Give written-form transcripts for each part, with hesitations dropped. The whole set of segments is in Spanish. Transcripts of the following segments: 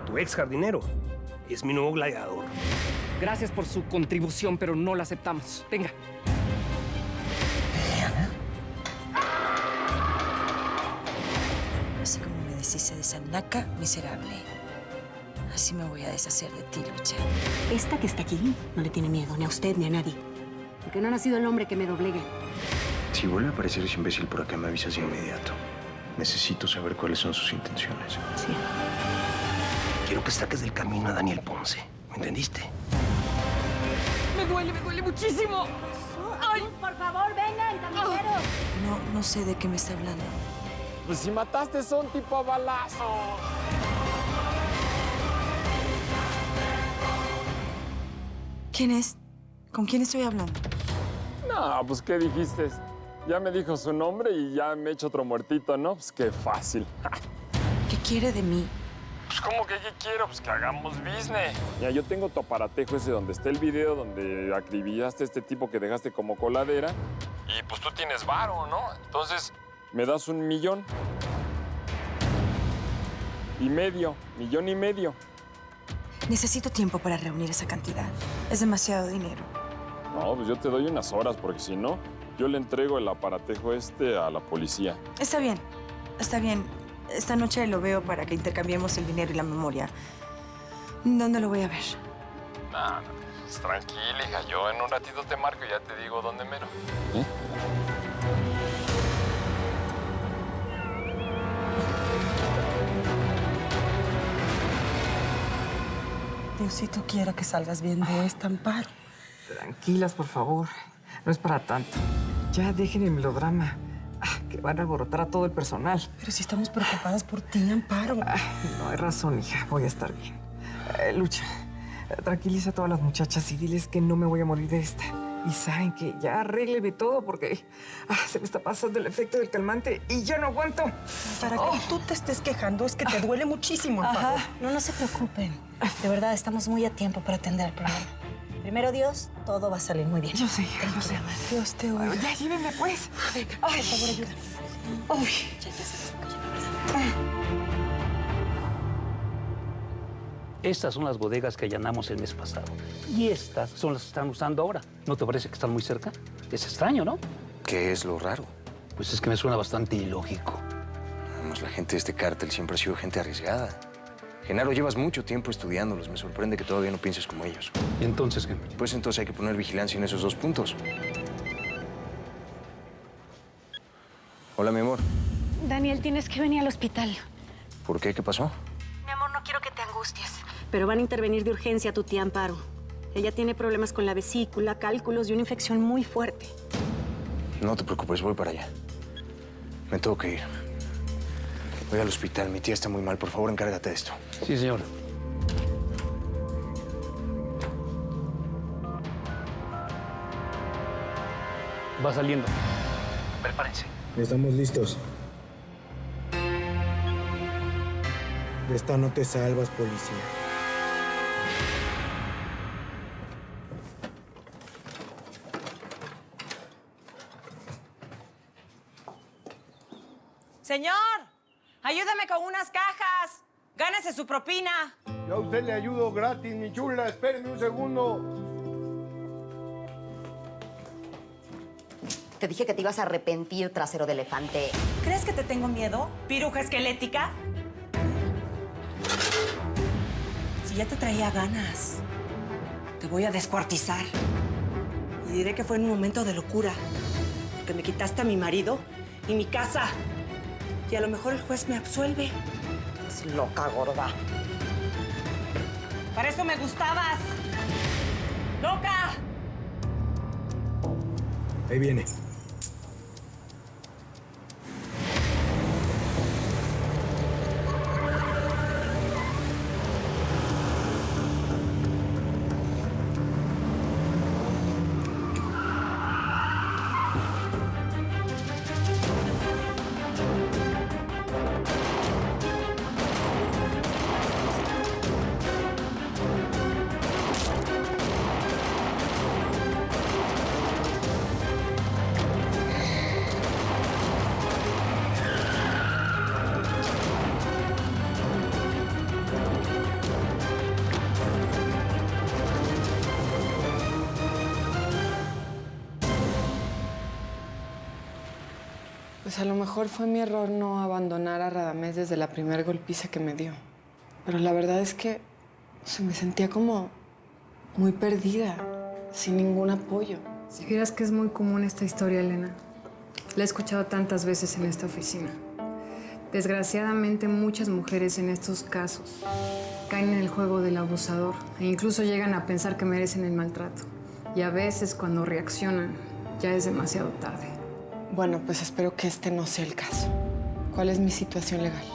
tu ex jardinero. Es mi nuevo gladiador. Gracias por su contribución, pero no la aceptamos. Venga. Así como me deshice de esa naca miserable, así me voy a deshacer de ti, Lucha. Esta que está aquí no le tiene miedo ni a usted ni a nadie. Porque no ha nacido el hombre que me doblegue. Si vuelve a aparecer ese imbécil por acá, me avisas de inmediato. Necesito saber cuáles son sus intenciones. Sí. Quiero que saques del camino a Daniel Ponce. ¿Me entendiste? Me duele muchísimo. ¡Ay! Por favor, vengan, camilleros. No sé de qué me está hablando. Pues si mataste son tipo a balazo. ¿Quién es? ¿Con quién estoy hablando? No, pues ¿qué dijiste? Ya me dijo su nombre y ya me he hecho otro muertito, ¿no? Pues qué fácil. ¿Qué quiere de mí? Pues ¿cómo que qué quiero? Pues que hagamos business. Mira, yo tengo tu aparatejo ese donde está el video donde acribillaste a este tipo que dejaste como coladera. Y pues tú tienes varo, ¿no? Entonces, me das $1 millón. Millón y medio. Necesito tiempo para reunir esa cantidad. Es demasiado dinero. No, pues yo te doy unas horas, porque si no, yo le entrego el aparatejo este a la policía. Está bien, está bien. Esta noche lo veo para que intercambiemos el dinero y la memoria. ¿Dónde lo voy a ver? No, pues tranquila, hija. Yo en un ratito te marco y ya te digo dónde mero. ¿Eh? Diosito quiera que salgas bien de esta, Amparo. Tranquilas, por favor. No es para tanto. Ya dejen el melodrama. Que van a alborotar a todo el personal. Pero si estamos preocupadas por ti, Amparo. No hay razón, hija. Voy a estar bien. Lucha, tranquiliza a todas las muchachas y diles que no me voy a morir de esta. Y saben que ya arrégleme todo porque se me está pasando el efecto del calmante y ya no aguanto. Para que tú te estés quejando es que te duele muchísimo, Amparo. No se preocupen. De verdad, estamos muy a tiempo para atender el problema. Primero Dios, todo va a salir muy bien. Yo sé, hija, yo sé. Dios te oiga. Ya, llévenme, pues. Ay, por favor, ayúdame. Uy. Ya se ¿verdad? Estas son las bodegas que allanamos el mes pasado. Y estas son las que están usando ahora. ¿No te parece que están muy cerca? Es extraño, ¿no? ¿Qué es lo raro? Pues es que me suena bastante ilógico. Vamos, la gente de este cártel siempre ha sido gente arriesgada. Genaro, llevas mucho tiempo estudiándolos. Me sorprende que todavía no pienses como ellos. ¿Y entonces qué? Pues entonces hay que poner vigilancia en esos 2 puntos. Hola, mi amor. Daniel, tienes que venir al hospital. ¿Por qué? ¿Qué pasó? Mi amor, no quiero que te angusties. Pero van a intervenir de urgencia a tu tía Amparo. Ella tiene problemas con la vesícula, cálculos y una infección muy fuerte. No te preocupes, voy para allá. Me tengo que ir. Voy al hospital, mi tía está muy mal. Por favor, encárgate de esto. Sí, señora. Va saliendo. Prepárense. Estamos listos. De esta no te salvas, policía. Señor, ayúdame con unas cajas. Gánese su propina. Yo a usted le ayudo gratis, mi chula. Espérenme un segundo. Te dije que te ibas a arrepentir, trasero de elefante. ¿Crees que te tengo miedo, piruja esquelética? Si ya te traía ganas, te voy a descuartizar. Y diré que fue en un momento de locura. Porque me quitaste a mi marido y mi casa. Y a lo mejor el juez me absuelve. Es loca, gorda. Para eso me gustabas. ¡Loca! Ahí viene. Pues a lo mejor fue mi error no abandonar a Radamés desde la primer golpiza que me dio. Pero la verdad es que me sentía como muy perdida, sin ningún apoyo. Si vieras que es muy común esta historia, Elena. La he escuchado tantas veces en esta oficina. Desgraciadamente, muchas mujeres en estos casos caen en el juego del abusador e incluso llegan a pensar que merecen el maltrato. Y a veces, cuando reaccionan, ya es demasiado tarde. Bueno, pues espero que este no sea el caso. ¿Cuál es mi situación legal?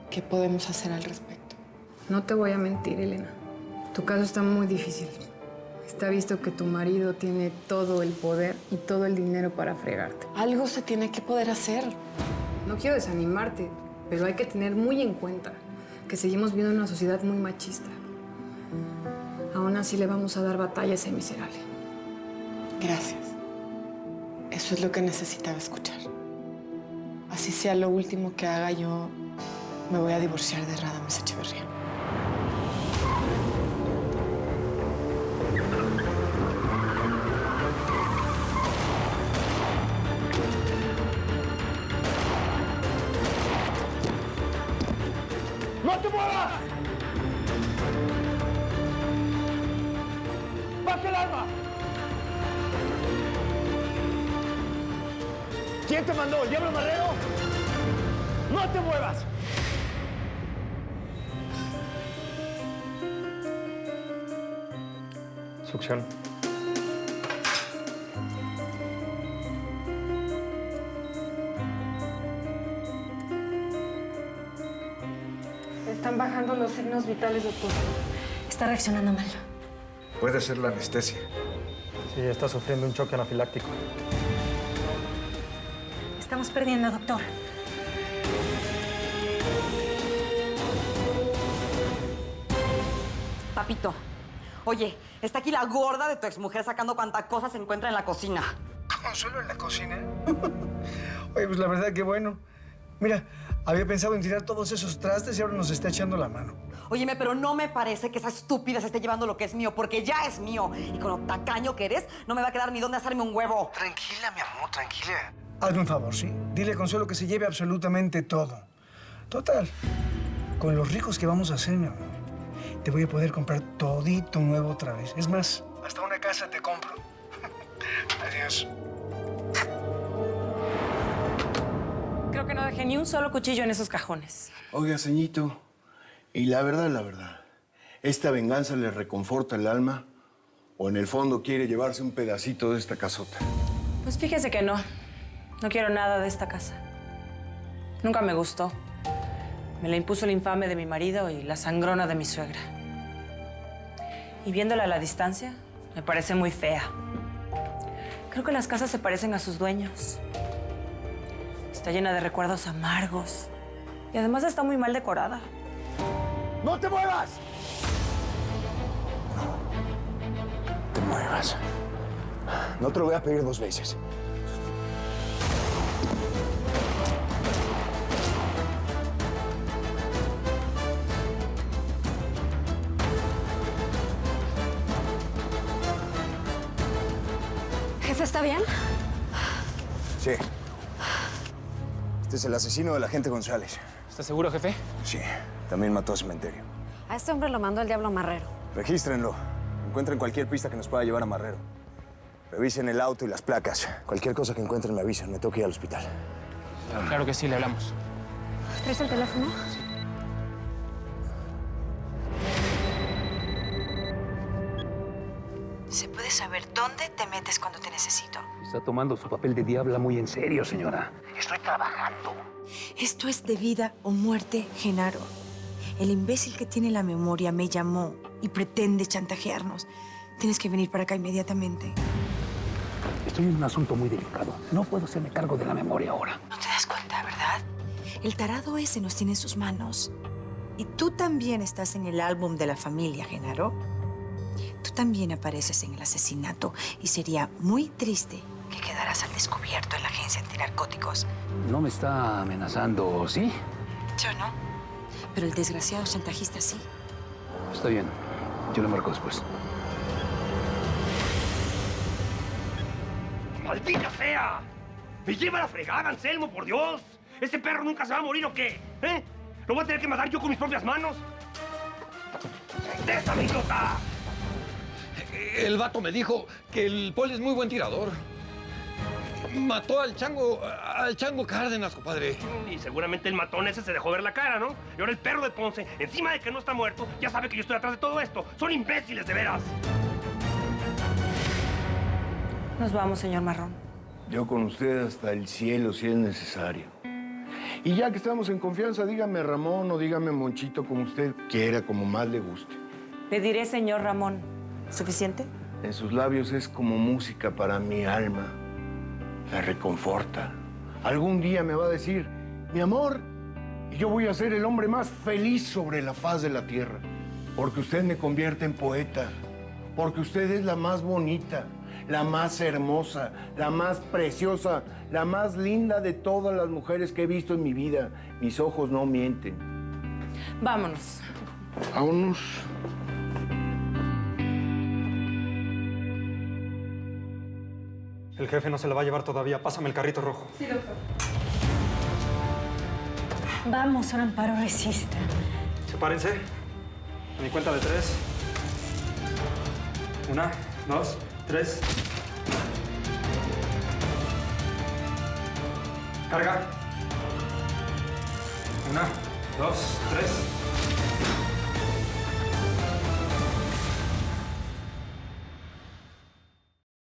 ¿Qué podemos hacer al respecto? No te voy a mentir, Elena. Tu caso está muy difícil. Está visto que tu marido tiene todo el poder y todo el dinero para fregarte. Algo se tiene que poder hacer. No quiero desanimarte, pero hay que tener muy en cuenta que seguimos viviendo en una sociedad muy machista. Aún así le vamos a dar batalla a ese miserable. Gracias. Eso es lo que necesitaba escuchar. Así sea lo último que haga, yo me voy a divorciar de Radamés Echeverría. ¡No te muevas! ¡Baja el arma! ¿Quién te mandó? ¿El diablo Marrero? ¡No te muevas! Succión. Están bajando los signos vitales, doctor. Está reaccionando mal. Puede ser la anestesia. Sí, está sufriendo un choque anafiláctico. Estamos perdiendo, doctor. Papito, oye, está aquí la gorda de tu exmujer sacando cuanta cosa se encuentra en la cocina. ¿Consuelo en la cocina? Oye, pues la verdad que bueno. Mira, había pensado en tirar todos esos trastes y ahora nos está echando la mano. Óyeme, pero no me parece que esa estúpida se esté llevando lo que es mío, porque ya es mío. Y con lo tacaño que eres, no me va a quedar ni dónde hacerme un huevo. Tranquila, mi amor, tranquila. Hazme un favor, ¿sí? Dile a Consuelo que se lleve absolutamente todo. Total, con los ricos que vamos a hacer, mi amor, te voy a poder comprar todito nuevo otra vez. Es más, hasta una casa te compro. Adiós. Creo que no dejé ni un solo cuchillo en esos cajones. Oiga, ceñito, y la verdad, ¿esta venganza le reconforta el alma o en el fondo quiere llevarse un pedacito de esta casota? Pues fíjese que no. No quiero nada de esta casa. Nunca me gustó. Me la impuso el infame de mi marido y la sangrona de mi suegra. Y viéndola a la distancia, me parece muy fea. Creo que las casas se parecen a sus dueños. Está llena de recuerdos amargos. Y además está muy mal decorada. ¡No te muevas! No te muevas. No te lo voy a pedir 2 veces. ¿Jefe, está bien? Sí. Este es el asesino del agente González. ¿Estás seguro, jefe? Sí. También mató a Cementerio. A este hombre lo mandó el diablo Marrero. Regístrenlo. Encuentren cualquier pista que nos pueda llevar a Marrero. Revisen el auto y las placas. Cualquier cosa que encuentren me avisan. Me tengo que ir al hospital. Claro que sí, le hablamos. ¿Traes el teléfono? ¿Se puede saber dónde te metes cuando te necesito? Está tomando su papel de diabla muy en serio, señora. Estoy trabajando. Esto es de vida o muerte, Genaro. El imbécil que tiene la memoria me llamó y pretende chantajearnos. Tienes que venir para acá inmediatamente. Estoy en un asunto muy delicado. No puedo hacerme cargo de la memoria ahora. No te das cuenta, ¿verdad? El tarado ese nos tiene en sus manos. Y tú también estás en el álbum de la familia, Genaro. Tú también apareces en el asesinato y sería muy triste que quedaras al descubierto en la agencia antinarcóticos. No me está amenazando, ¿sí? Yo no. Pero el desgraciado chantajista sí. Está bien. Yo lo marco después. ¡Maldita sea! ¡Me lleva la fregada, Anselmo, por Dios! ¿Ese perro nunca se va a morir o qué? ¿Eh? ¿Lo voy a tener que matar yo con mis propias manos? ¡Déjame, idiota! El vato me dijo que el Poli es muy buen tirador. Mató al chango Cárdenas, compadre. Y seguramente el matón ese se dejó ver la cara, ¿no? Y ahora el perro de Ponce, encima de que no está muerto, ya sabe que yo estoy atrás de todo esto. Son imbéciles, de veras. Nos vamos, señor Marrón. Yo con usted hasta el cielo, si es necesario. Y ya que estamos en confianza, dígame Ramón o dígame Monchito, como usted quiera, como más le guste. Le diré, señor Ramón. ¿Suficiente? En sus labios es como música para mi alma. Me reconforta. Algún día me va a decir, mi amor, y yo voy a ser el hombre más feliz sobre la faz de la tierra. Porque usted me convierte en poeta. Porque usted es la más bonita, la más hermosa, la más preciosa, la más linda de todas las mujeres que he visto en mi vida. Mis ojos no mienten. Vámonos. Vámonos. El jefe no se la va a llevar todavía. Pásame el carrito rojo. Sí, doctor. Vamos, Sor Amparo, resista. Sepárense. A mi cuenta de 3. 1, 2, 3. Carga. 1, 2, 3.